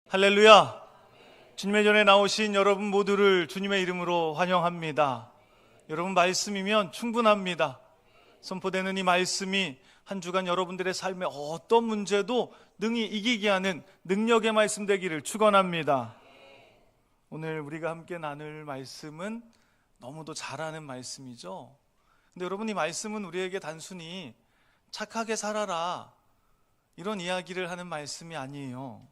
할렐루야. 주님의 전에 나오신 여러분 모두를 주님의 이름으로 환영합니다. 여러분 말씀이면 충분합니다. 선포되는 이 말씀이 한 주간 여러분들의 삶의 어떤 문제도 능히 이기게 하는 능력의 말씀 되기를 축원합니다. 오늘 우리가 함께 나눌 말씀은 너무도 잘 아는 말씀이죠. 근데 여러분, 이 말씀은 우리에게 단순히 착하게 살아라 이런 이야기를 하는 말씀이 아니에요.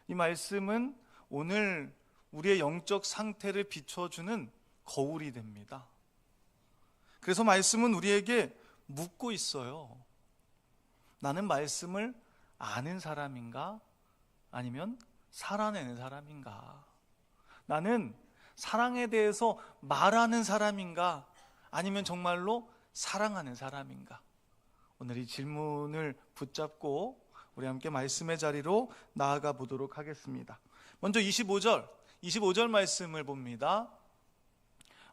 이 말씀은 오늘 우리의 영적 상태를 비춰주는 거울이 됩니다. 그래서 말씀은 우리에게 묻고 있어요. 나는 말씀을 아는 사람인가? 아니면 살아내는 사람인가? 나는 사랑에 대해서 말하는 사람인가? 아니면 정말로 사랑하는 사람인가? 오늘 이 질문을 붙잡고 우리 함께 말씀의 자리로 나아가 보도록 하겠습니다. 먼저 25절 말씀을 봅니다.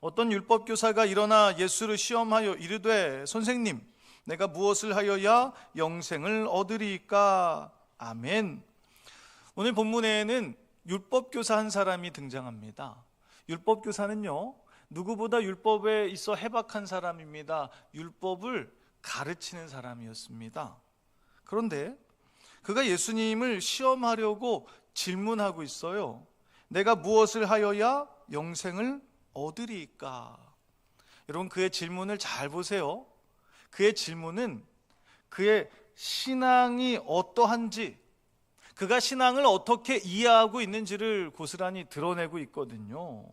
어떤 율법교사가 일어나 예수를 시험하여 이르되, 선생님, 내가 무엇을 하여야 영생을 얻으리까? 아멘. 오늘 본문에는 율법교사 한 사람이 등장합니다. 율법교사는요, 누구보다 율법에 있어 해박한 사람입니다. 율법을 가르치는 사람이었습니다. 그런데 그가 예수님을 시험하려고 질문하고 있어요. 내가 무엇을 하여야 영생을 얻으리까? 여러분, 그의 질문을 잘 보세요. 그의 질문은 그의 신앙이 어떠한지, 그가 신앙을 어떻게 이해하고 있는지를 고스란히 드러내고 있거든요.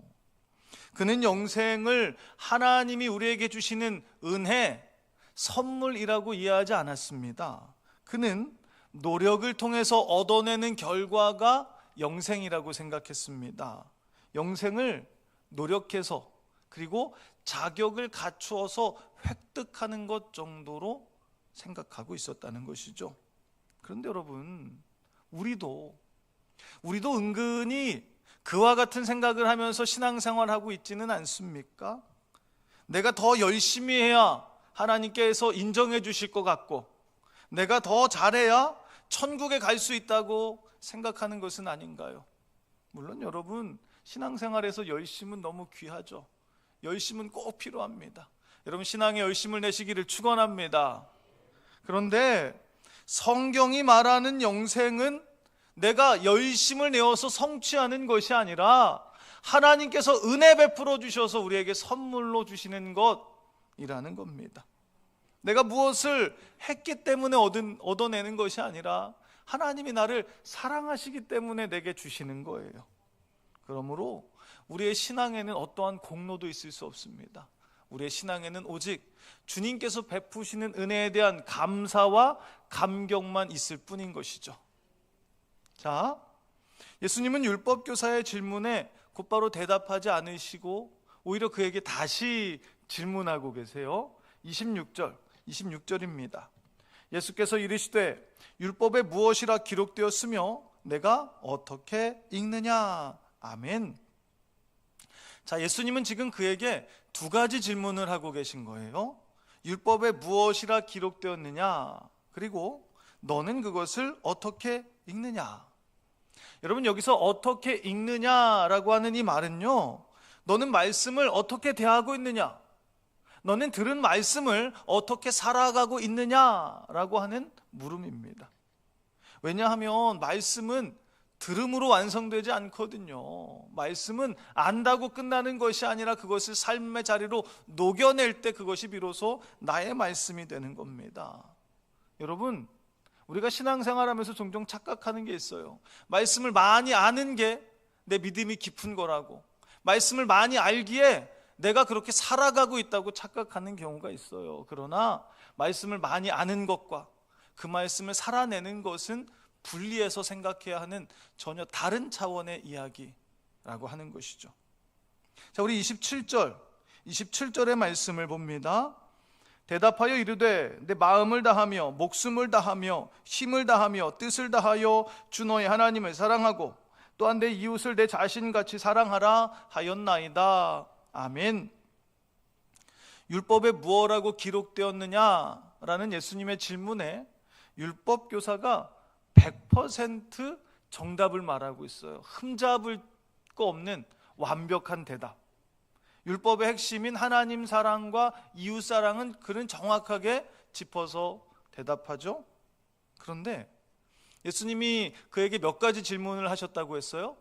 그는 영생을 하나님이 우리에게 주시는 은혜, 선물이라고 이해하지 않았습니다. 그는 노력을 통해서 얻어내는 결과가 영생이라고 생각했습니다. 영생을 노력해서, 그리고 자격을 갖추어서 획득하는 것 정도로 생각하고 있었다는 것이죠. 그런데 여러분, 우리도 은근히 그와 같은 생각을 하면서 신앙생활하고 있지는 않습니까? 내가 더 열심히 해야 하나님께서 인정해 주실 것 같고, 내가 더 잘해야 천국에 갈 수 있다고 생각하는 것은 아닌가요? 물론 여러분, 신앙생활에서 열심은 너무 귀하죠. 열심은 꼭 필요합니다. 여러분, 신앙에 열심을 내시기를 축원합니다. 그런데 성경이 말하는 영생은 내가 열심을 내어서 성취하는 것이 아니라 하나님께서 은혜 베풀어 주셔서 우리에게 선물로 주시는 것이라는 겁니다. 내가 무엇을 했기 때문에 얻어내는 것이 아니라 하나님이 나를 사랑하시기 때문에 내게 주시는 거예요. 그러므로 우리의 신앙에는 어떠한 공로도 있을 수 없습니다. 우리의 신앙에는 오직 주님께서 베푸시는 은혜에 대한 감사와 감격만 있을 뿐인 것이죠. 자, 예수님은 율법교사의 질문에 곧바로 대답하지 않으시고 오히려 그에게 다시 질문하고 계세요. 26절입니다. 예수께서 이르시되, 율법에 무엇이라 기록되었으며 내가 어떻게 읽느냐? 아멘. 자, 예수님은 지금 그에게 두 가지 질문을 하고 계신 거예요. 율법에 무엇이라 기록되었느냐? 그리고 너는 그것을 어떻게 읽느냐? 여러분, 여기서 어떻게 읽느냐라고 하는 이 말은요, 너는 말씀을 어떻게 대하고 있느냐? 너는 들은 말씀을 어떻게 살아가고 있느냐라고 하는 물음입니다. 왜냐하면 말씀은 들음으로 완성되지 않거든요. 말씀은 안다고 끝나는 것이 아니라 그것을 삶의 자리로 녹여낼 때 그것이 비로소 나의 말씀이 되는 겁니다. 여러분, 우리가 신앙생활하면서 종종 착각하는 게 있어요. 말씀을 많이 아는 게 내 믿음이 깊은 거라고, 말씀을 많이 알기에 내가 그렇게 살아가고 있다고 착각하는 경우가 있어요. 그러나 말씀을 많이 아는 것과 그 말씀을 살아내는 것은 분리해서 생각해야 하는 전혀 다른 차원의 이야기라고 하는 것이죠. 자, 우리 27절의 말씀을 봅니다. 대답하여 이르되, 내 마음을 다하며 목숨을 다하며 힘을 다하며 뜻을 다하여 주 너의 하나님을 사랑하고 또한 내 이웃을 내 자신같이 사랑하라 하였나이다. 아멘. 율법에 무엇이라고 기록되었느냐라는 예수님의 질문에 율법교사가 100% 정답을 말하고 있어요. 흠잡을 거 없는 완벽한 대답. 율법의 핵심인 하나님 사랑과 이웃 사랑은 그는 정확하게 짚어서 대답하죠. 그런데 예수님이 그에게 몇 가지 질문을 하셨다고 했어요?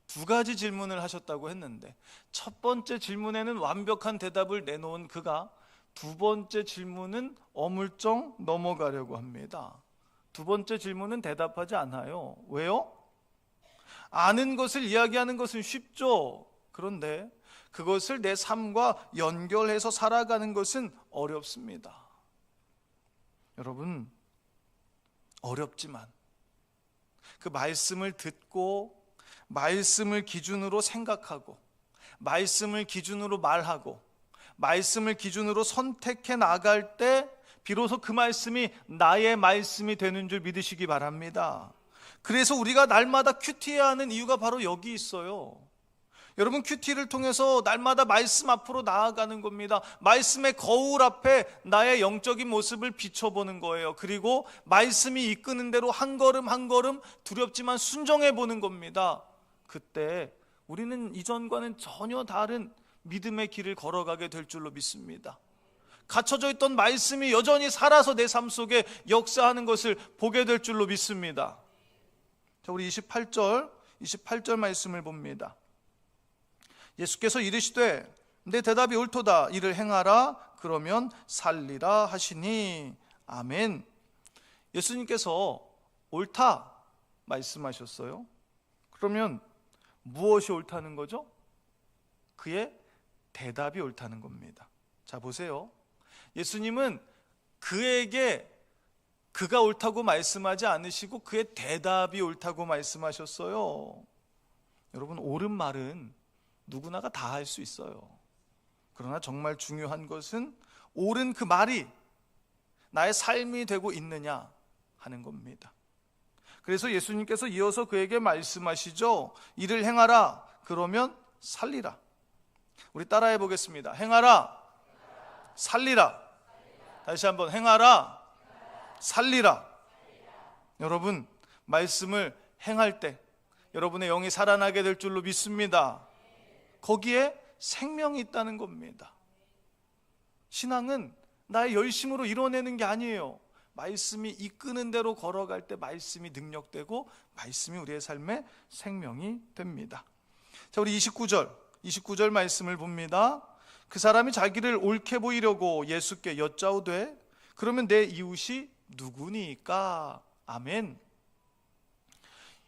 2가지 질문을 하셨다고 했는데, 첫 번째 질문에는 완벽한 대답을 내놓은 그가 2번째 질문은 어물쩡 넘어가려고 합니다. 2번째 질문은 대답하지 않아요. 왜요? 아는 것을 이야기하는 것은 쉽죠. 그런데 그것을 내 삶과 연결해서 살아가는 것은 어렵습니다. 여러분, 어렵지만 그 말씀을 듣고 말씀을 기준으로 생각하고 말씀을 기준으로 말하고 말씀을 기준으로 선택해 나갈 때 비로소 그 말씀이 나의 말씀이 되는 줄 믿으시기 바랍니다. 그래서 우리가 날마다 큐티해야 하는 이유가 바로 여기 있어요. 여러분, 큐티를 통해서 날마다 말씀 앞으로 나아가는 겁니다. 말씀의 거울 앞에 나의 영적인 모습을 비춰보는 거예요. 그리고 말씀이 이끄는 대로 한 걸음 한 걸음 두렵지만 순종해 보는 겁니다. 그때 우리는 이전과는 전혀 다른 믿음의 길을 걸어가게 될 줄로 믿습니다. 갇혀져 있던 말씀이 여전히 살아서 내 삶 속에 역사하는 것을 보게 될 줄로 믿습니다. 자, 우리 28절 말씀을 봅니다. 예수께서 이르시되 내 대답이 옳도다. 이를 행하라. 그러면 살리라 하시니. 아멘. 예수님께서 옳다 말씀하셨어요. 그러면 무엇이 옳다는 거죠? 그의 대답이 옳다는 겁니다. 자, 보세요. 예수님은 그에게 그가 옳다고 말씀하지 않으시고 그의 대답이 옳다고 말씀하셨어요. 여러분, 옳은 말은 누구나가 다 할 수 있어요. 그러나 정말 중요한 것은 옳은 그 말이 나의 삶이 되고 있느냐 하는 겁니다. 그래서 예수님께서 이어서 그에게 말씀하시죠. 이를 행하라. 그러면 살리라. 우리 따라해 보겠습니다. 행하라. 살리라. 다시 한번 행하라. 살리라. 여러분, 말씀을 행할 때 여러분의 영이 살아나게 될 줄로 믿습니다. 거기에 생명이 있다는 겁니다. 신앙은 나의 열심으로 이뤄내는 게 아니에요. 말씀이 이끄는 대로 걸어갈 때 말씀이 능력되고 말씀이 우리의 삶에 생명이 됩니다. 자, 우리 29절 말씀을 봅니다. 그 사람이 자기를 옳게 보이려고 예수께 여짜오되 그러면 내 이웃이 누구니까? 아멘.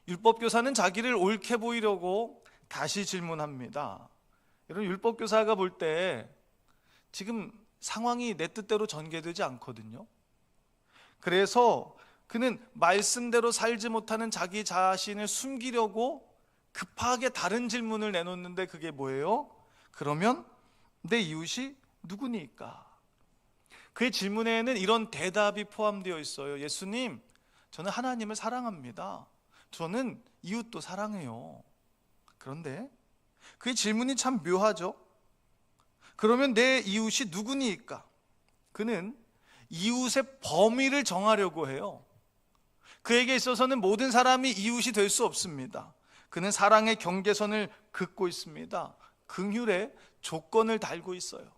율법교사는 자기를 옳게 보이려고 다시 질문합니다. 여러분, 율법교사가 볼 때 지금 상황이 내 뜻대로 전개되지 않거든요. 그래서 그는 말씀대로 살지 못하는 자기 자신을 숨기려고 급하게 다른 질문을 내놓는데 그게 뭐예요? 그러면 내 이웃이 누구니까? 그의 질문에는 이런 대답이 포함되어 있어요. 예수님, 저는 하나님을 사랑합니다. 저는 이웃도 사랑해요. 그런데 그의 질문이 참 묘하죠. 그러면 내 이웃이 누구니까? 그는 이웃의 범위를 정하려고 해요. 그에게 있어서는 모든 사람이 이웃이 될 수 없습니다. 그는 사랑의 경계선을 긋고 있습니다. 긍휼의 조건을 달고 있어요.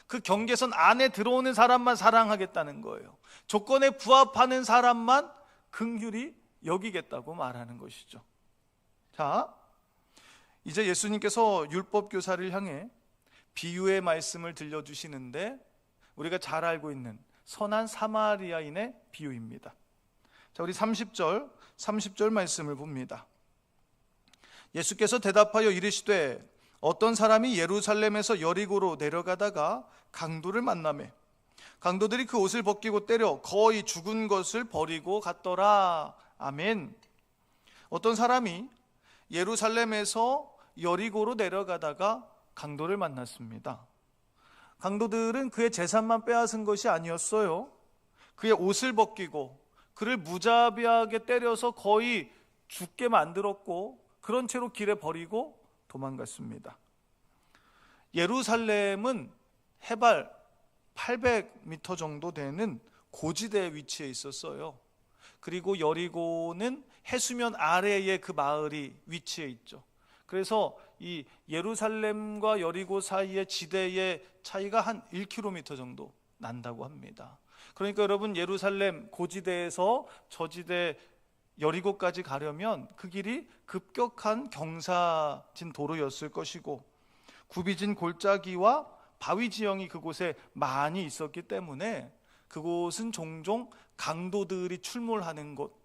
그 경계선 안에 들어오는 사람만 사랑하겠다는 거예요. 조건에 부합하는 사람만 긍휼히 여기겠다고 말하는 것이죠. 자, 이제 예수님께서 율법교사를 향해 비유의 말씀을 들려주시는데 우리가 잘 알고 있는 선한 사마리아인의 비유입니다. 자, 우리 30절 말씀을 봅니다. 예수께서 대답하여 이르시되 어떤 사람이 예루살렘에서 여리고로 내려가다가 강도를 만나매 강도들이 그 옷을 벗기고 때려 거의 죽은 것을 버리고 갔더라. 아멘. 어떤 사람이 예루살렘에서 여리고로 내려가다가 강도를 만났습니다. 강도들은 그의 재산만 빼앗은 것이 아니었어요. 그의 옷을 벗기고 그를 무자비하게 때려서 거의 죽게 만들었고 그런 채로 길에 버리고 도망갔습니다. 예루살렘은 해발 800m 정도 되는 고지대에 위치해 있었어요. 그리고 여리고는 해수면 아래에 그 마을이 위치해 있죠. 그래서 이 예루살렘과 여리고 사이의 지대의 차이가 한 1km 정도 난다고 합니다. 그러니까 여러분, 예루살렘 고지대에서 저지대 여리고까지 가려면 그 길이 급격한 경사진 도로였을 것이고, 굽이진 골짜기와 바위 지형이 그곳에 많이 있었기 때문에 그곳은 종종 강도들이 출몰하는 곳,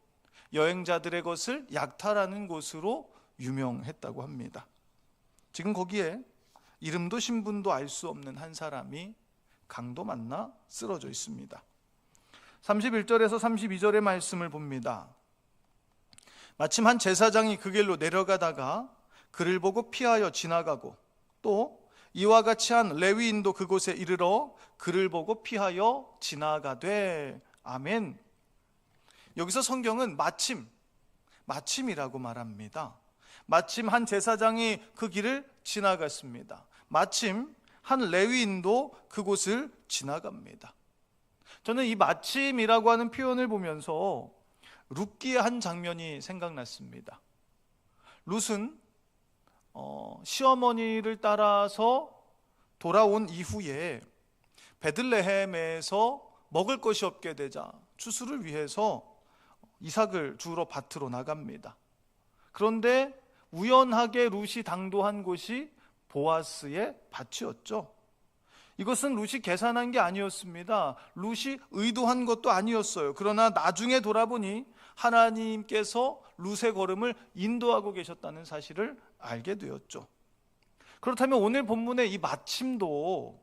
여행자들의 것을 약탈하는 곳으로 유명했다고 합니다. 지금 거기에 이름도 신분도 알 수 없는 한 사람이 강도 만나 쓰러져 있습니다. 31절에서 32절의 말씀을 봅니다. 마침 한 제사장이 그 길로 내려가다가 그를 보고 피하여 지나가고, 또 이와 같이 한 레위인도 그곳에 이르러 그를 보고 피하여 지나가되. 아멘. 여기서 성경은 마침이라고 말합니다. 마침 한 제사장이 그 길을 지나갔습니다. 마침 한 레위인도 그곳을 지나갑니다. 저는 이 마침이라고 하는 표현을 보면서 룻기의 한 장면이 생각났습니다. 룻은 시어머니를 따라서 돌아온 이후에 베들레헴에서 먹을 것이 없게 되자 추수를 위해서 이삭을 주우러 밭으로 나갑니다. 그런데 우연하게 룻이 당도한 곳이 보아스의 밭이었죠. 이것은 룻이 계산한 게 아니었습니다. 룻이 의도한 것도 아니었어요. 그러나 나중에 돌아보니 하나님께서 룻의 걸음을 인도하고 계셨다는 사실을 알게 되었죠. 그렇다면 오늘 본문의 이 마침도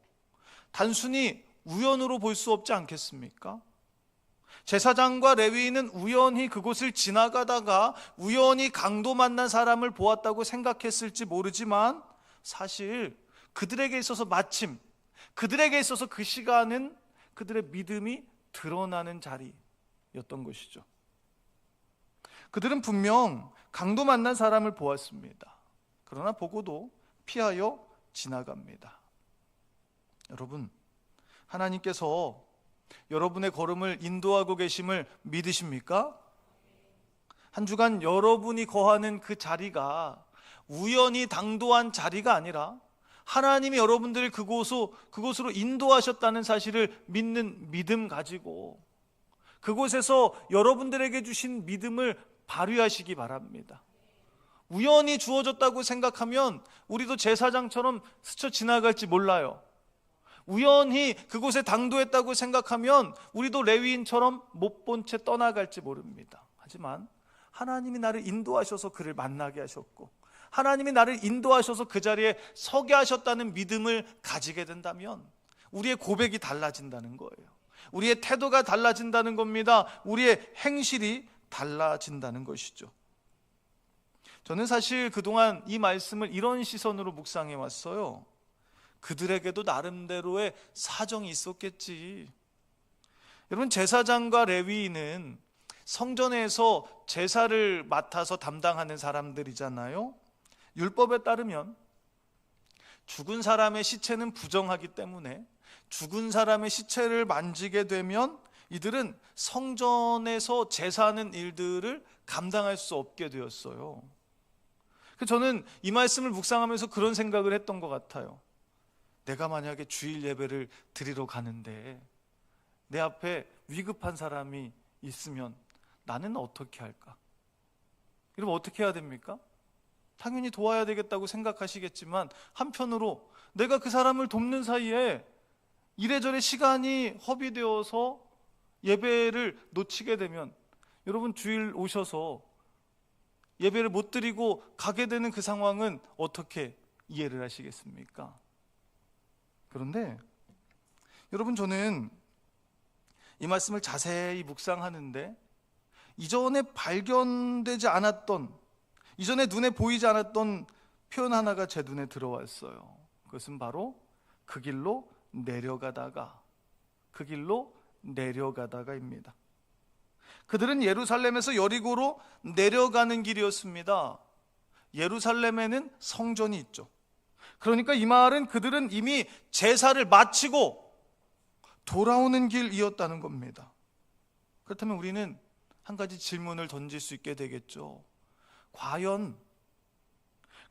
단순히 우연으로 볼 수 없지 않겠습니까? 제사장과 레위인은 우연히 그곳을 지나가다가 우연히 강도 만난 사람을 보았다고 생각했을지 모르지만, 사실 그들에게 있어서 마침, 그들에게 있어서 그 시간은 그들의 믿음이 드러나는 자리였던 것이죠. 그들은 분명 강도 만난 사람을 보았습니다. 그러나 보고도 피하여 지나갑니다. 여러분, 하나님께서 여러분의 걸음을 인도하고 계심을 믿으십니까? 한 주간 여러분이 거하는 그 자리가 우연히 당도한 자리가 아니라 하나님이 여러분들을 그곳으로 인도하셨다는 사실을 믿는 믿음 가지고 그곳에서 여러분들에게 주신 믿음을 발휘하시기 바랍니다. 우연히 주어졌다고 생각하면 우리도 제사장처럼 스쳐 지나갈지 몰라요. 우연히 그곳에 당도했다고 생각하면 우리도 레위인처럼 못 본 채 떠나갈지 모릅니다. 하지만 하나님이 나를 인도하셔서 그를 만나게 하셨고, 하나님이 나를 인도하셔서 그 자리에 서게 하셨다는 믿음을 가지게 된다면 우리의 고백이 달라진다는 거예요. 우리의 태도가 달라진다는 겁니다. 우리의 행실이 달라진다는 것이죠. 저는 사실 그동안 이 말씀을 이런 시선으로 묵상해 왔어요. 그들에게도 나름대로의 사정이 있었겠지. 여러분, 제사장과 레위인은 성전에서 제사를 맡아서 담당하는 사람들이잖아요. 율법에 따르면 죽은 사람의 시체는 부정하기 때문에 죽은 사람의 시체를 만지게 되면 이들은 성전에서 제사하는 일들을 감당할 수 없게 되었어요. 저는 이 말씀을 묵상하면서 그런 생각을 했던 것 같아요. 내가 만약에 주일 예배를 드리러 가는데 내 앞에 위급한 사람이 있으면 나는 어떻게 할까? 여러분, 어떻게 해야 됩니까? 당연히 도와야 되겠다고 생각하시겠지만 한편으로 내가 그 사람을 돕는 사이에 이래저래 시간이 허비되어서 예배를 놓치게 되면 여러분, 주일 오셔서 예배를 못 드리고 가게 되는 그 상황은 어떻게 이해를 하시겠습니까? 그런데 여러분, 저는 이 말씀을 자세히 묵상하는데 이전에 발견되지 않았던, 이전에 눈에 보이지 않았던 표현 하나가 제 눈에 들어왔어요. 그것은 바로 그 길로 내려가다가입니다. 그들은 예루살렘에서 여리고로 내려가는 길이었습니다. 예루살렘에는 성전이 있죠. 그러니까 이 말은 그들은 이미 제사를 마치고 돌아오는 길이었다는 겁니다. 그렇다면 우리는 한 가지 질문을 던질 수 있게 되겠죠. 과연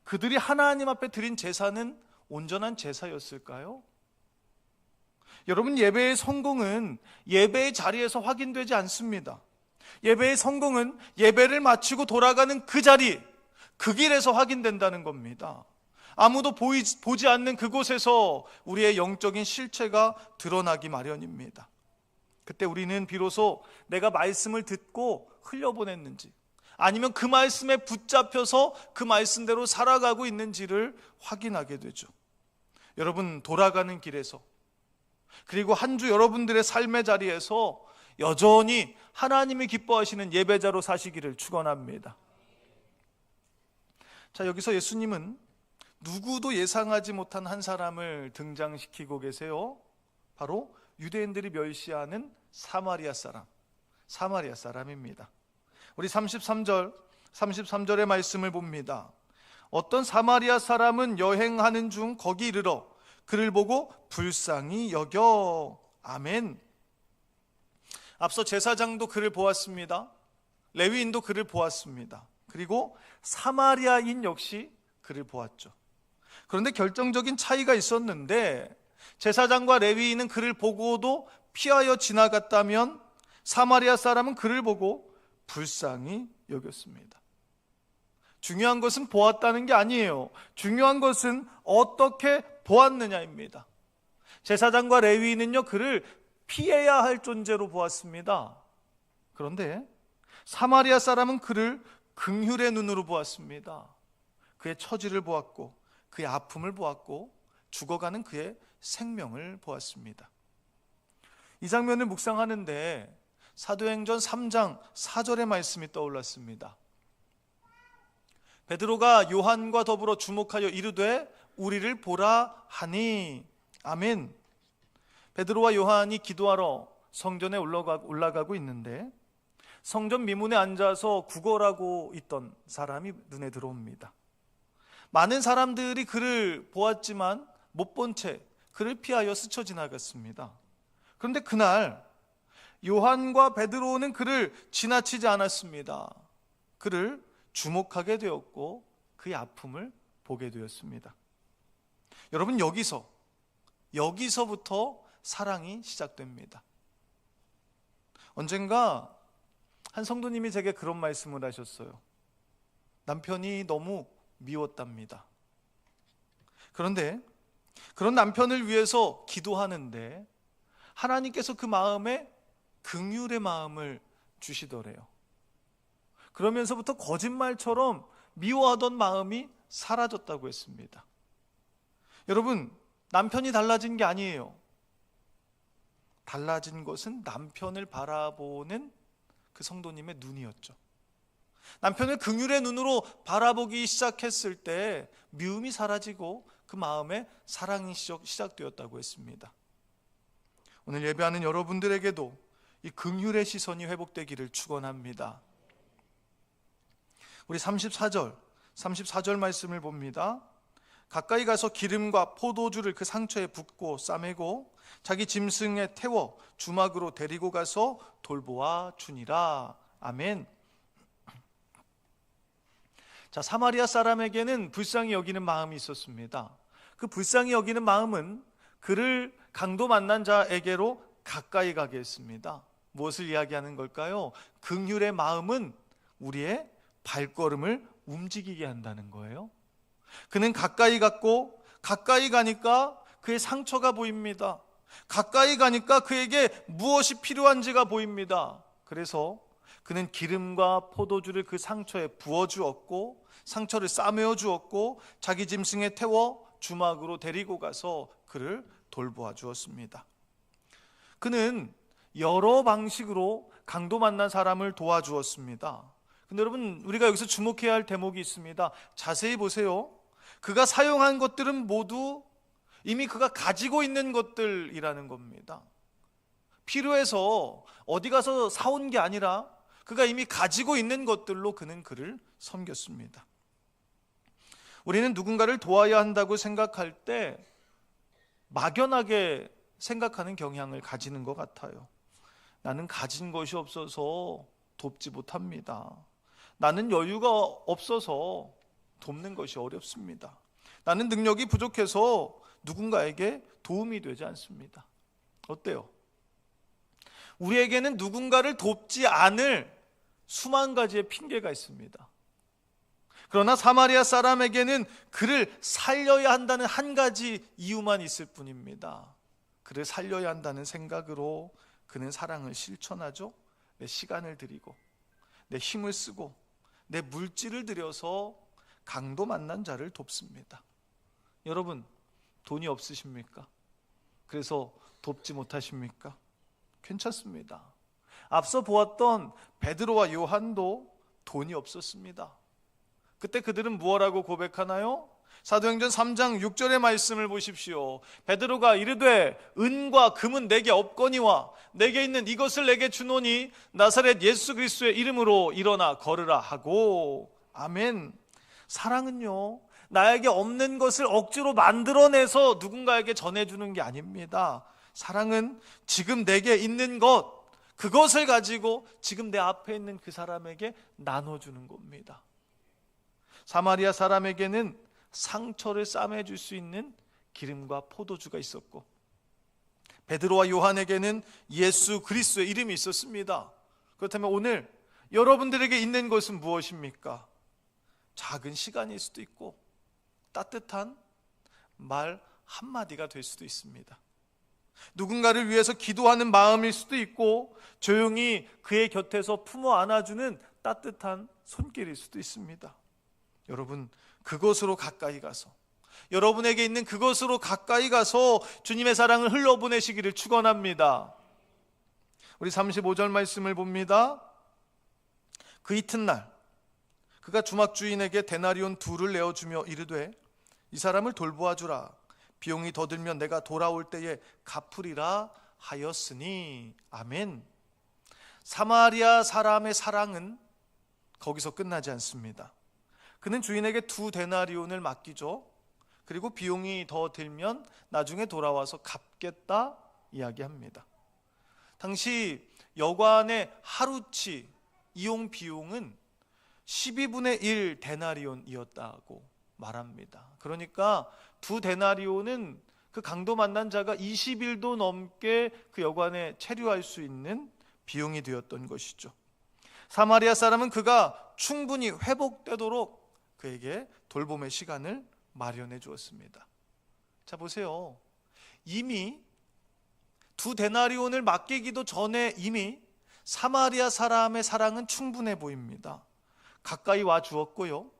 그들이 하나님 앞에 드린 제사는 온전한 제사였을까요? 여러분, 예배의 성공은 예배의 자리에서 확인되지 않습니다. 예배의 성공은 예배를 마치고 돌아가는 그 자리, 그 길에서 확인된다는 겁니다. 아무도 보지 않는 그곳에서 우리의 영적인 실체가 드러나기 마련입니다. 그때 우리는 비로소 내가 말씀을 듣고 흘려보냈는지, 아니면 그 말씀에 붙잡혀서 그 말씀대로 살아가고 있는지를 확인하게 되죠. 여러분, 돌아가는 길에서, 그리고 한 주 여러분들의 삶의 자리에서 여전히 하나님이 기뻐하시는 예배자로 사시기를 축원합니다. 자, 여기서 예수님은 누구도 예상하지 못한 한 사람을 등장시키고 계세요. 바로 유대인들이 멸시하는 사마리아 사람입니다. 우리 33절의 말씀을 봅니다. 어떤 사마리아 사람은 여행하는 중 거기 이르러 그를 보고 불쌍히 여겨. 아멘. 앞서 제사장도 그를 보았습니다. 레위인도 그를 보았습니다. 그리고 사마리아인 역시 그를 보았죠. 그런데 결정적인 차이가 있었는데, 제사장과 레위인은 그를 보고도 피하여 지나갔다면 사마리아 사람은 그를 보고 불쌍히 여겼습니다. 중요한 것은 보았다는 게 아니에요. 중요한 것은 어떻게 보았느냐입니다. 제사장과 레위인은요, 그를 피해야 할 존재로 보았습니다. 그런데 사마리아 사람은 그를 긍휼의 눈으로 보았습니다. 그의 처지를 보았고, 그의 아픔을 보았고, 죽어가는 그의 생명을 보았습니다. 이 장면을 묵상하는데 사도행전 3장 4절의 말씀이 떠올랐습니다. 베드로가 요한과 더불어 주목하여 이르되 우리를 보라 하니. 아멘. 베드로와 요한이 기도하러 성전에 올라가고 있는데, 성전 미문에 앉아서 구걸하고 있던 사람이 눈에 들어옵니다. 많은 사람들이 그를 보았지만 못 본 채 그를 피하여 스쳐 지나갔습니다. 그런데 그날 요한과 베드로는 그를 지나치지 않았습니다. 그를 주목하게 되었고 그의 아픔을 보게 되었습니다. 여러분, 여기서부터 사랑이 시작됩니다. 언젠가 한 성도님이 제게 그런 말씀을 하셨어요. 남편이 너무 미웠답니다. 그런데 그런 남편을 위해서 기도하는데 하나님께서 그 마음에 긍휼의 마음을 주시더래요. 그러면서부터 거짓말처럼 미워하던 마음이 사라졌다고 했습니다. 여러분, 남편이 달라진 게 아니에요. 달라진 것은 남편을 바라보는 그 성도님의 눈이었죠. 남편을 긍휼의 눈으로 바라보기 시작했을 때 미움이 사라지고 그 마음에 사랑이 시작되었다고 했습니다. 오늘 예배하는 여러분들에게도 이 긍휼의 시선이 회복되기를 축원합니다. 우리 34절 말씀을 봅니다. 가까이 가서 기름과 포도주를 그 상처에 붓고 싸매고 자기 짐승에 태워 주막으로 데리고 가서 돌보아 주니라. 아멘. 자, 사마리아 사람에게는 불쌍히 여기는 마음이 있었습니다. 그 불쌍히 여기는 마음은 그를 강도 만난 자에게로 가까이 가게 했습니다. 무엇을 이야기하는 걸까요? 긍휼의 마음은 우리의 발걸음을 움직이게 한다는 거예요. 그는 가까이 갔고, 가까이 가니까 그의 상처가 보입니다. 가까이 가니까 그에게 무엇이 필요한지가 보입니다. 그래서 그는 기름과 포도주를 그 상처에 부어주었고, 상처를 싸매어 주었고, 자기 짐승에 태워 주막으로 데리고 가서 그를 돌보아 주었습니다. 그는 여러 방식으로 강도 만난 사람을 도와주었습니다. 근데 여러분, 우리가 여기서 주목해야 할 대목이 있습니다. 자세히 보세요. 그가 사용한 것들은 모두 이미 그가 가지고 있는 것들이라는 겁니다. 필요해서 어디 가서 사온 게 아니라 그가 이미 가지고 있는 것들로 그는 그를 섬겼습니다. 우리는 누군가를 도와야 한다고 생각할 때 막연하게 생각하는 경향을 가지는 것 같아요. 나는 가진 것이 없어서 돕지 못합니다. 나는 여유가 없어서 돕는 것이 어렵습니다. 나는 능력이 부족해서 누군가에게 도움이 되지 않습니다. 어때요? 우리에게는 누군가를 돕지 않을 수만 가지의 핑계가 있습니다. 그러나 사마리아 사람에게는 그를 살려야 한다는 한 가지 이유만 있을 뿐입니다. 그를 살려야 한다는 생각으로 그는 사랑을 실천하죠. 내 시간을 들이고 내 힘을 쓰고 내 물질을 들여서 강도 만난 자를 돕습니다. 여러분, 돈이 없으십니까? 그래서 돕지 못하십니까? 괜찮습니다. 앞서 보았던 베드로와 요한도 돈이 없었습니다. 그때 그들은 무엇라고 고백하나요? 사도행전 3장 6절의 말씀을 보십시오. 베드로가 이르되 은과 금은 내게 없거니와 내게 있는 이것을 내게 주노니 나사렛 예수 그리스도의 이름으로 일어나 걸으라 하고. 아멘. 사랑은요, 나에게 없는 것을 억지로 만들어내서 누군가에게 전해주는 게 아닙니다. 사랑은 지금 내게 있는 것, 그것을 가지고 지금 내 앞에 있는 그 사람에게 나눠주는 겁니다. 사마리아 사람에게는 상처를 싸매줄 수 있는 기름과 포도주가 있었고, 베드로와 요한에게는 예수 그리스도의 이름이 있었습니다. 그렇다면 오늘 여러분들에게 있는 것은 무엇입니까? 작은 시간일 수도 있고 따뜻한 말 한마디가 될 수도 있습니다. 누군가를 위해서 기도하는 마음일 수도 있고 조용히 그의 곁에서 품어 안아주는 따뜻한 손길일 수도 있습니다. 여러분, 그것으로 가까이 가서, 여러분에게 있는 그것으로 가까이 가서 주님의 사랑을 흘려보내시기를 축원합니다. 우리 35절 말씀을 봅니다. 그 이튿날 그가 주막 주인에게 데나리온 2를 내어주며 이르되 이 사람을 돌보아 주라. 비용이 더 들면 내가 돌아올 때에 갚으리라 하였으니. 아멘. 사마리아 사람의 사랑은 거기서 끝나지 않습니다. 그는 주인에게 2 데나리온을 맡기죠. 그리고 비용이 더 들면 나중에 돌아와서 갚겠다 이야기합니다. 당시 여관의 하루치 이용 비용은 12분의 1 데나리온이었다고 말합니다. 그러니까 2 데나리온은 그 강도 만난 자가 20일도 넘게 그 여관에 체류할 수 있는 비용이 되었던 것이죠. 사마리아 사람은 그가 충분히 회복되도록 그에게 돌봄의 시간을 마련해 주었습니다. 자, 보세요. 이미 2 데나리온을 맡기기도 전에 이미 사마리아 사람의 사랑은 충분해 보입니다. 가까이 와 주었고요,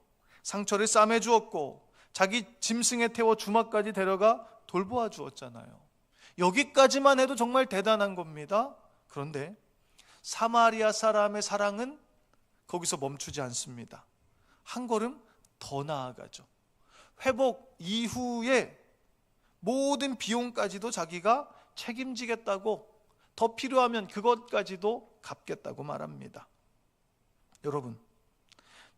상처를 싸매 주었고, 자기 짐승에 태워 주막까지 데려가 돌보아 주었잖아요. 여기까지만 해도 정말 대단한 겁니다. 그런데 사마리아 사람의 사랑은 거기서 멈추지 않습니다. 한 걸음 더 나아가죠. 회복 이후에 모든 비용까지도 자기가 책임지겠다고, 더 필요하면 그것까지도 갚겠다고 말합니다. 여러분,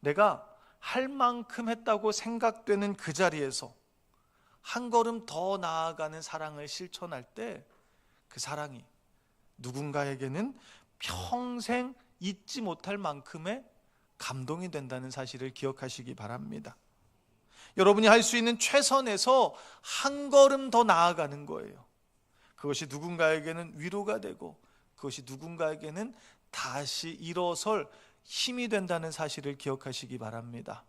내가 할 만큼 했다고 생각되는 그 자리에서 한 걸음 더 나아가는 사랑을 실천할 때 그 사랑이 누군가에게는 평생 잊지 못할 만큼의 감동이 된다는 사실을 기억하시기 바랍니다. 여러분이 할 수 있는 최선에서 한 걸음 더 나아가는 거예요. 그것이 누군가에게는 위로가 되고 그것이 누군가에게는 다시 일어설 힘이 된다는 사실을 기억하시기 바랍니다.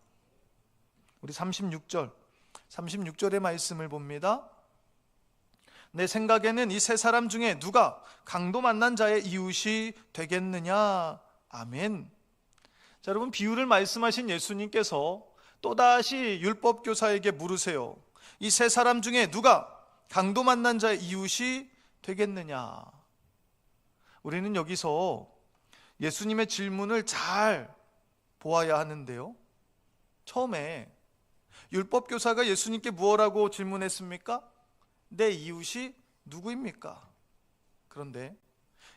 우리 36절의 말씀을 봅니다. 내 생각에는 이 세 사람 중에 누가 강도 만난 자의 이웃이 되겠느냐. 아멘. 자, 여러분, 비유를 말씀하신 예수님께서 또다시 율법교사에게 물으세요. 이 세 사람 중에 누가 강도 만난 자의 이웃이 되겠느냐. 우리는 여기서 예수님의 질문을 잘 보아야 하는데요, 처음에 율법교사가 예수님께 무엇라고 질문했습니까? 내 이웃이 누구입니까? 그런데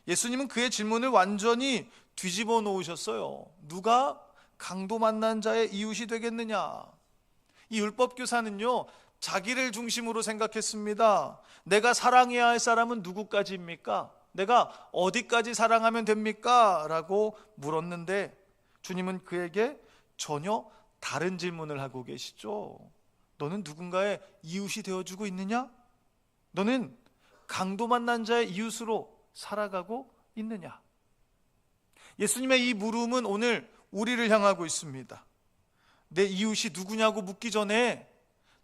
예수님은 그의 질문을 완전히 뒤집어 놓으셨어요. 누가 강도 만난 자의 이웃이 되겠느냐. 이 율법교사는요, 자기를 중심으로 생각했습니다. 내가 사랑해야 할 사람은 누구까지입니까? 내가 어디까지 사랑하면 됩니까? 라고 물었는데 주님은 그에게 전혀 다른 질문을 하고 계시죠. 너는 누군가의 이웃이 되어주고 있느냐? 너는 강도 만난 자의 이웃으로 살아가고 있느냐? 예수님의 이 물음은 오늘 우리를 향하고 있습니다. 내 이웃이 누구냐고 묻기 전에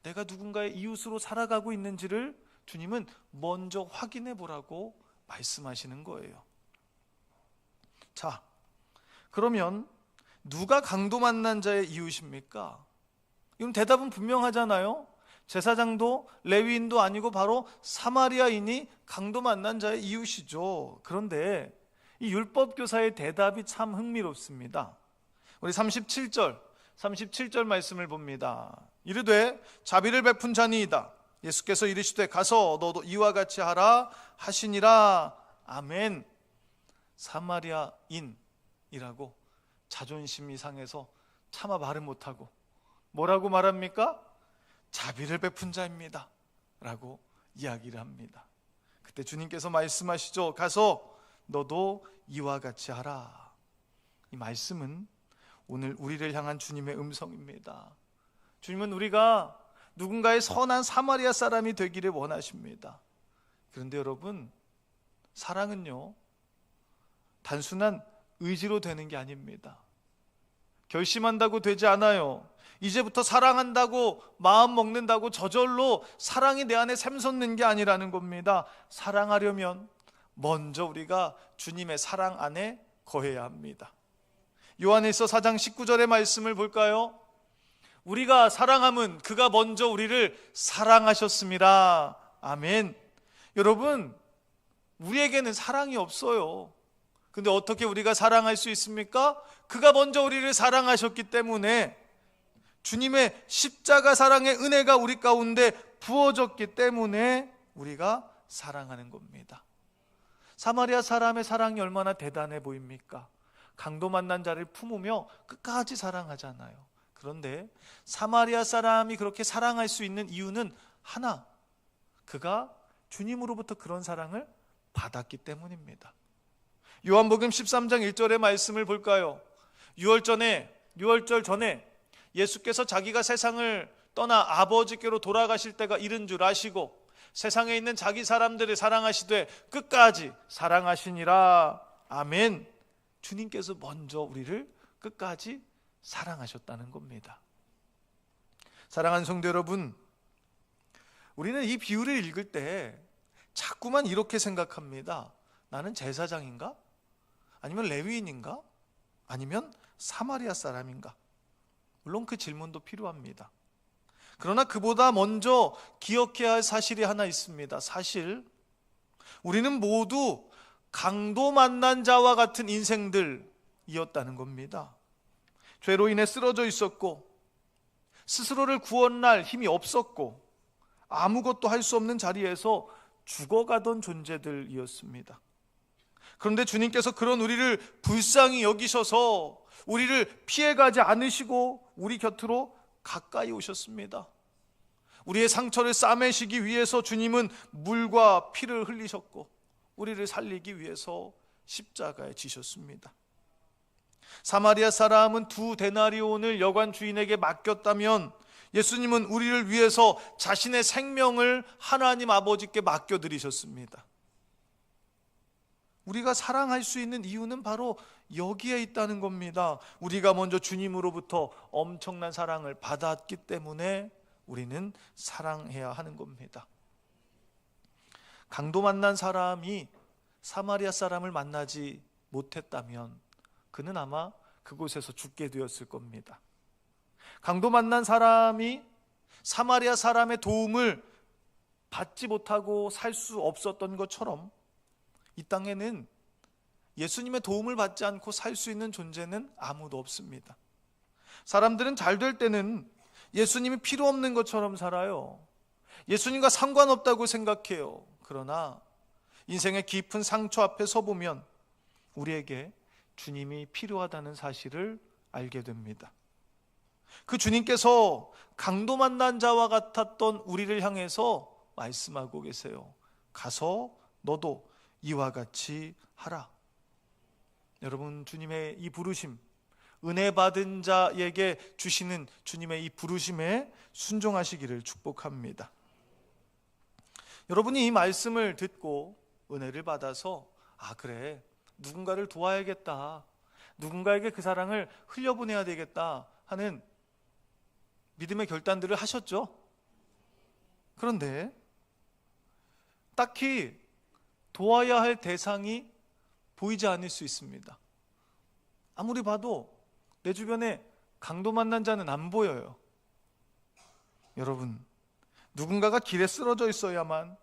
내가 누군가의 이웃으로 살아가고 있는지를 주님은 먼저 확인해 보라고 말씀하시는 거예요. 자, 그러면 누가 강도 만난 자의 이웃입니까? 이건 대답은 분명하잖아요. 제사장도 레위인도 아니고 바로 사마리아인이 강도 만난 자의 이웃이죠. 그런데 이 율법교사의 대답이 참 흥미롭습니다. 우리 37절 말씀을 봅니다. 이르되 자비를 베푼 자니이다. 예수께서 이르시되 가서 너도 이와 같이 하라 하시니라. 아멘. 사마리아인이라고 자존심이 상해서 차마 말을 못하고 뭐라고 말합니까? 자비를 베푼 자입니다 라고 이야기를 합니다. 그때 주님께서 말씀하시죠. 가서 너도 이와 같이 하라. 이 말씀은 오늘 우리를 향한 주님의 음성입니다. 주님은 우리가 누군가의 선한 사마리아 사람이 되기를 원하십니다. 그런데 여러분, 사랑은요 단순한 의지로 되는 게 아닙니다. 결심한다고 되지 않아요. 이제부터 사랑한다고 마음 먹는다고 저절로 사랑이 내 안에 샘솟는 게 아니라는 겁니다. 사랑하려면 먼저 우리가 주님의 사랑 안에 거해야 합니다. 요한일서 4장 19절의 말씀을 볼까요? 우리가 사랑함은 그가 먼저 우리를 사랑하셨습니다. 아멘. 여러분, 우리에게는 사랑이 없어요. 근데 어떻게 우리가 사랑할 수 있습니까? 그가 먼저 우리를 사랑하셨기 때문에, 주님의 십자가 사랑의 은혜가 우리 가운데 부어졌기 때문에 우리가 사랑하는 겁니다. 사마리아 사람의 사랑이 얼마나 대단해 보입니까? 강도 만난 자를 품으며 끝까지 사랑하잖아요. 그런데 사마리아 사람이 그렇게 사랑할 수 있는 이유는 하나, 그가 주님으로부터 그런 사랑을 받았기 때문입니다. 요한복음 13장 1절의 말씀을 볼까요? 유월절 전에 예수께서 자기가 세상을 떠나 아버지께로 돌아가실 때가 이른 줄 아시고 세상에 있는 자기 사람들을 사랑하시되 끝까지 사랑하시니라. 아멘. 주님께서 먼저 우리를 끝까지 사랑하셨다는 겁니다. 사랑하는 성도 여러분, 우리는 이 비유를 읽을 때 자꾸만 이렇게 생각합니다. 나는 제사장인가? 아니면 레위인인가? 아니면 사마리아 사람인가? 물론 그 질문도 필요합니다. 그러나 그보다 먼저 기억해야 할 사실이 하나 있습니다. 사실 우리는 모두 강도 만난 자와 같은 인생들이었다는 겁니다. 죄로 인해 쓰러져 있었고 스스로를 구원할 힘이 없었고 아무것도 할 수 없는 자리에서 죽어가던 존재들이었습니다. 그런데 주님께서 그런 우리를 불쌍히 여기셔서 우리를 피해가지 않으시고 우리 곁으로 가까이 오셨습니다. 우리의 상처를 싸매시기 위해서 주님은 물과 피를 흘리셨고 우리를 살리기 위해서 십자가에 지셨습니다. 사마리아 사람은 2데나리온을 여관 주인에게 맡겼다면 예수님은 우리를 위해서 자신의 생명을 하나님 아버지께 맡겨드리셨습니다. 우리가 사랑할 수 있는 이유는 바로 여기에 있다는 겁니다. 우리가 먼저 주님으로부터 엄청난 사랑을 받았기 때문에 우리는 사랑해야 하는 겁니다. 강도 만난 사람이 사마리아 사람을 만나지 못했다면 그는 아마 그곳에서 죽게 되었을 겁니다. 강도 만난 사람이 사마리아 사람의 도움을 받지 못하고 살 수 없었던 것처럼 이 땅에는 예수님의 도움을 받지 않고 살 수 있는 존재는 아무도 없습니다. 사람들은 잘 될 때는 예수님이 필요 없는 것처럼 살아요. 예수님과 상관없다고 생각해요. 그러나 인생의 깊은 상처 앞에 서보면 우리에게 주님이 필요하다는 사실을 알게 됩니다. 그 주님께서 강도 만난 자와 같았던 우리를 향해서 말씀하고 계세요. 가서 너도 이와 같이 하라. 여러분, 주님의 이 부르심, 은혜 받은 자에게 주시는 주님의 이 부르심에 순종하시기를 축복합니다. 여러분이 이 말씀을 듣고 은혜를 받아서 그래, 누군가를 도와야겠다, 누군가에게 그 사랑을 흘려보내야 되겠다 하는 믿음의 결단들을 하셨죠? 그런데 딱히 도와야 할 대상이 보이지 않을 수 있습니다. 아무리 봐도 내 주변에 강도 만난 자는 안 보여요. 여러분, 누군가가 길에 쓰러져 있어야만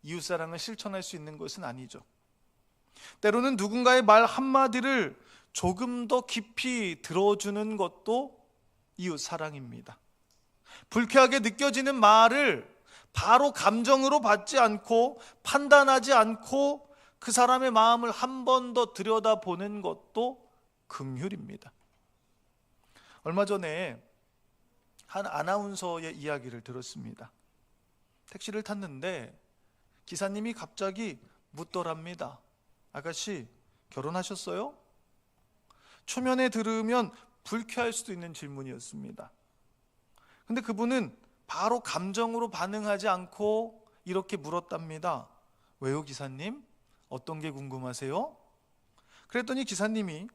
이웃사랑을 실천할 수 있는 것은 아니죠. 때로는 누군가의 말 한마디를 조금 더 깊이 들어주는 것도 이웃사랑입니다. 불쾌하게 느껴지는 말을 바로 감정으로 받지 않고 판단하지 않고 그 사람의 마음을 한 번 더 들여다보는 것도 긍휼입니다. 얼마 전에 한 아나운서의 이야기를 들었습니다. 택시를 탔는데 기사님이 갑자기 묻더랍니다. 아가씨, 결혼하셨어요? 초면에 들으면 불쾌할 수도 있는 질문이었습니다. 근데 그분은 바로 감정으로 반응하지 않고 이렇게 물었답니다. 왜요, 기사님? 어떤 게 궁금하세요? 그랬더니 기사님이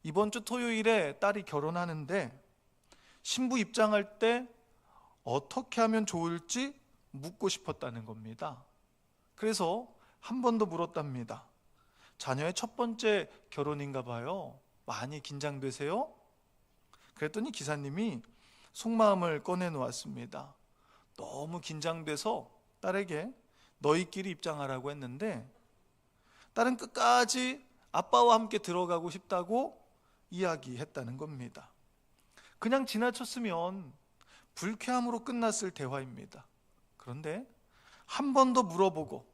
이번 주 토요일에 딸이 결혼하는데 신부 입장할 때 어떻게 하면 좋을지 묻고 싶었다는 겁니다. 그래서 한 번 더 물었답니다. 자녀의 첫 번째 결혼인가 봐요. 많이 긴장되세요? 그랬더니 기사님이 속마음을 꺼내놓았습니다. 너무 긴장돼서 딸에게 너희끼리 입장하라고 했는데 딸은 끝까지 아빠와 함께 들어가고 싶다고 이야기했다는 겁니다. 그냥 지나쳤으면 불쾌함으로 끝났을 대화입니다. 그런데 한 번 더 물어보고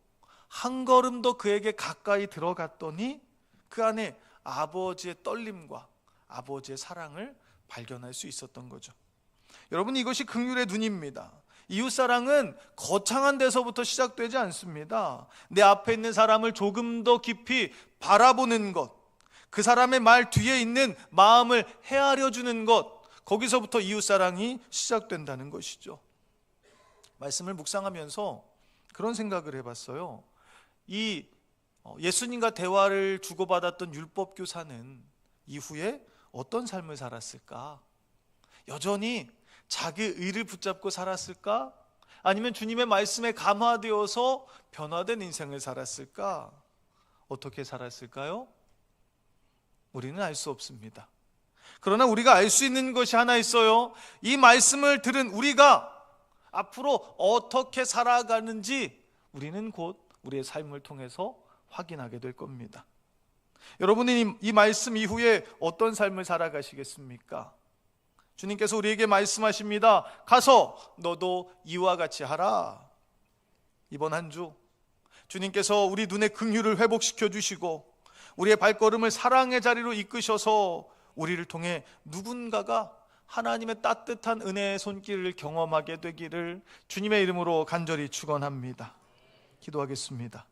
한 걸음 더 그에게 가까이 들어갔더니 그 안에 아버지의 떨림과 아버지의 사랑을 발견할 수 있었던 거죠. 여러분, 이것이 긍휼의 눈입니다. 이웃사랑은 거창한 데서부터 시작되지 않습니다. 내 앞에 있는 사람을 조금 더 깊이 바라보는 것, 그 사람의 말 뒤에 있는 마음을 헤아려 주는 것, 거기서부터 이웃사랑이 시작된다는 것이죠. 말씀을 묵상하면서 그런 생각을 해봤어요. 이 예수님과 대화를 주고받았던 율법교사는 이후에 어떤 삶을 살았을까? 여전히 자기 의를 붙잡고 살았을까? 아니면 주님의 말씀에 감화되어서 변화된 인생을 살았을까? 어떻게 살았을까요? 우리는 알 수 없습니다. 그러나 우리가 알 수 있는 것이 하나 있어요. 이 말씀을 들은 우리가 앞으로 어떻게 살아가는지 우리는 곧 우리의 삶을 통해서 확인하게 될 겁니다. 여러분이 이 말씀 이후에 어떤 삶을 살아가시겠습니까? 주님께서 우리에게 말씀하십니다. 가서 너도 이와 같이 하라. 이번 한 주 주님께서 우리 눈의 긍휼을 회복시켜 주시고 우리의 발걸음을 사랑의 자리로 이끄셔서 우리를 통해 누군가가 하나님의 따뜻한 은혜의 손길을 경험하게 되기를 주님의 이름으로 간절히 축원합니다. 기도하겠습니다.